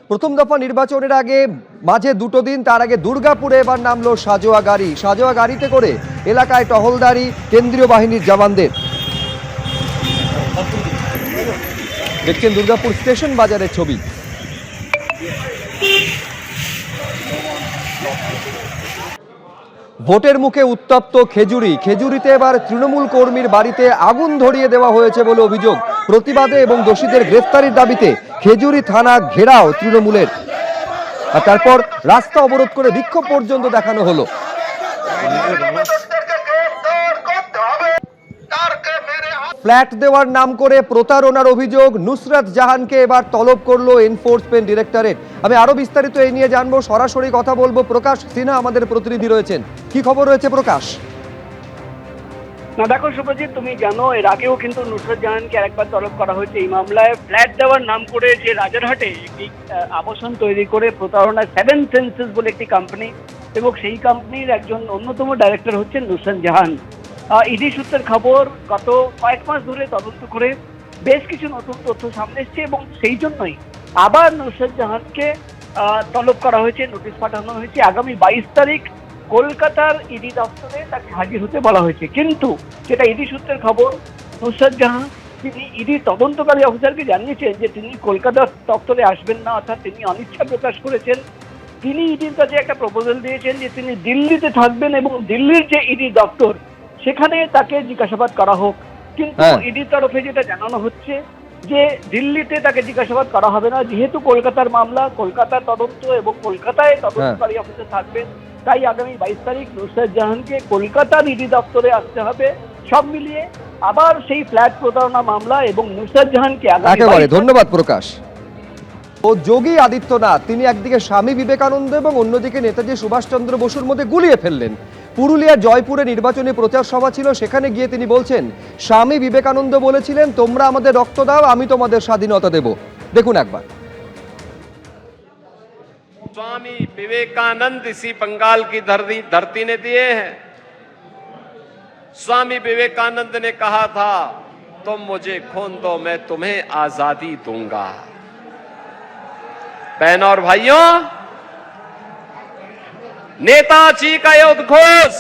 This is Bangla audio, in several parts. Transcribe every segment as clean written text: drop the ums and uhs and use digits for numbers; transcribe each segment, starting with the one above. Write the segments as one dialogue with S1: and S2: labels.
S1: প্রথম দফা নির্বাচনের আগে মাঝে দুটো দিন, তার আগে দুর্গাপুরে এবার নামলো সাজোয়া গাড়ি। সাজোয়া গাড়িতে করে এলাকায় টহলদারি কেন্দ্রীয় বাহিনীর জওয়ানদের। দেখছেন দুর্গাপুর স্টেশন বাজারের ছবি। ভোটের মুখে উত্তপ্ত খেজুরিতে এবার তৃণমূল কর্মীর বাড়িতে আগুন ধরিয়ে দেওয়া হয়েছে বলে অভিযোগ। প্রতিবাদে এবং দোষীদের গ্রেফতারির দাবিতে খেজুরি থানা ঘেরাও তৃণমূলের, আর তারপর রাস্তা অবরোধ করে বিক্ষোভ পর্যন্ত দেখানো হলো। ফ্ল্যাট দেওয়ার নাম করে প্রতারণার অভিযোগ, নুসরাত জাহানকে এবার তলব করলো এনফোর্সমেন্ট ডিরেক্টরেট। আমি আরো বিস্তারিত এই নিয়ে জানবো, সরাসরি কথা বলবো। প্রকাশ সিনহা আমাদের প্রতিনিধি রয়েছেন, কি খবর রয়েছে প্রকাশ?
S2: না দেখো শুভজিৎ, তুমি জানো এর আগেও কিন্তু নুসরাত জাহানকে আরেকবার তলব করা হয়েছে এই মামলায়। ফ্ল্যাট দেওয়ার নাম করে যে রাজারহাটে একটি আবাসন তৈরি করে প্রতারণায় সেভেন সেন্সেস বলে একটি কোম্পানি, এবং সেই কোম্পানির একজন অন্যতম ডাইরেক্টর হচ্ছেন নুসরাত জাহান। ইডি সূত্রের খবর, গত কয়েক মাস ধরে তদন্ত করে বেশ কিছু নতুন তথ্য সামনে এসছে, এবং সেই জন্যই আবার নুসরাত জাহানকে তলব করা হয়েছে, নোটিশ পাঠানো হয়েছে। আগামী 22 তারিখ কলকাতার ইডি দপ্তরে তাকে হাজির হতে বলা হয়েছে। কিন্তু যেটা ইডি সূত্রের খবর, নুসরাত জাহান তিনি ইডি তদন্তকারী অফিসারকে জানিয়েছেন যে তিনি কলকাতার দপ্তরে আসবেন না, অর্থাৎ তিনি অনিচ্ছা প্রকাশ করেছেন। তিনি ইডির কাছে একটা প্রপোজাল দিয়েছেন যে তিনি দিল্লিতে থাকবেন এবং দিল্লির যে ইডি দপ্তর সেখানে তাকে জিজ্ঞাসাবাদ করা হোক। কিন্তু ইডির তরফে যেটা জানানো হচ্ছে যে দিল্লিতে তাকে জিজ্ঞাসাবাদ করা হবে না, যেহেতু কলকাতার মামলা, কলকাতার তদন্ত এবং কলকাতায় তদন্তকারী অফিসার থাকবেন। তাই আগামী 22 তারিখ নুসরাত জাহানকে কলকাতার ইডি দপ্তরে আসতে হবে। সব মিলিয়ে আবার সেই ফ্ল্যাট প্রতারণা মামলা এবং নুসরাত জাহানকে
S1: একেবারে ধন্যবাদ প্রকাশ। ও যোগী আদিত্যনাথ তিনি একদিকে স্বামী বিবেকানন্দ এবং অন্যদিকে নেতাজি সুভাষচন্দ্র বসুর মধ্যে গুলিয়ে ফেললেন। পুরুলিয়ার জয়পুরে নির্বাচনী প্রচার সভা ছিল, সেখানে গিয়ে তিনি বলছেন স্বামী বিবেকানন্দ বলেছিলেন তোমরা আমাদের রক্ত দাও, আমি তোমাদের স্বাধীনতা দেব। দেখুন একবার।
S3: स्वामी विवेकानंद इसी बंगाल की धरती ने दिए हैं। स्वामी विवेकानंद ने कहा था तुम मुझे खून दो मैं तुम्हें आजादी दूंगा। बहनों और भाइयों, नेताजी का यह उद्घोष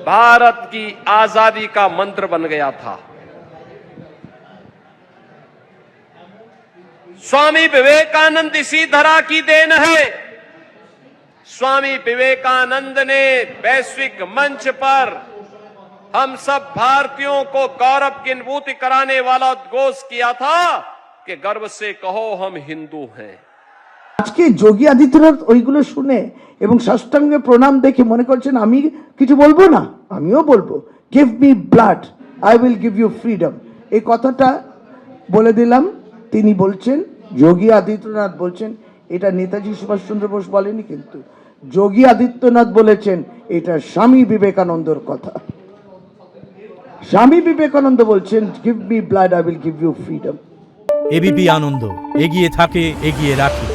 S3: भारत की आजादी का मंत्र बन गया था। स्वामी विवेकानंद इसी धरा की देन है। स्वामी विवेकानंद ने वैश्विक मंच पर हम सब भारतीयों को गौरव की अनुभूति कराने वाला उद्घोष किया था कि गर्व से कहो हम हिंदू हैं।
S4: আজকে যোগী আদিত্যনাথ ওইগুলো শুনে এবং সাষ্টাঙ্গে প্রণাম দেখে মনে করছেন আমি কিছু বলবো না, আমিও বলবো give me blood I will give you freedom. এই কথাটা বলে দিলাম। তিনি বলছেন, যোগী আদিত্যনাথ বলছেন, এটা নেতাজি সুভাষচন্দ্র বোস বলেনি, কিন্তু যোগী আদিত্যনাথ বলেছেন এটা স্বামী বিবেকানন্দর কথা। স্বামী বিবেকানন্দ বলছেন give me blood I will give you freedom.
S5: ABP Ananda এগিয়ে থাকে, এগিয়ে রাখে।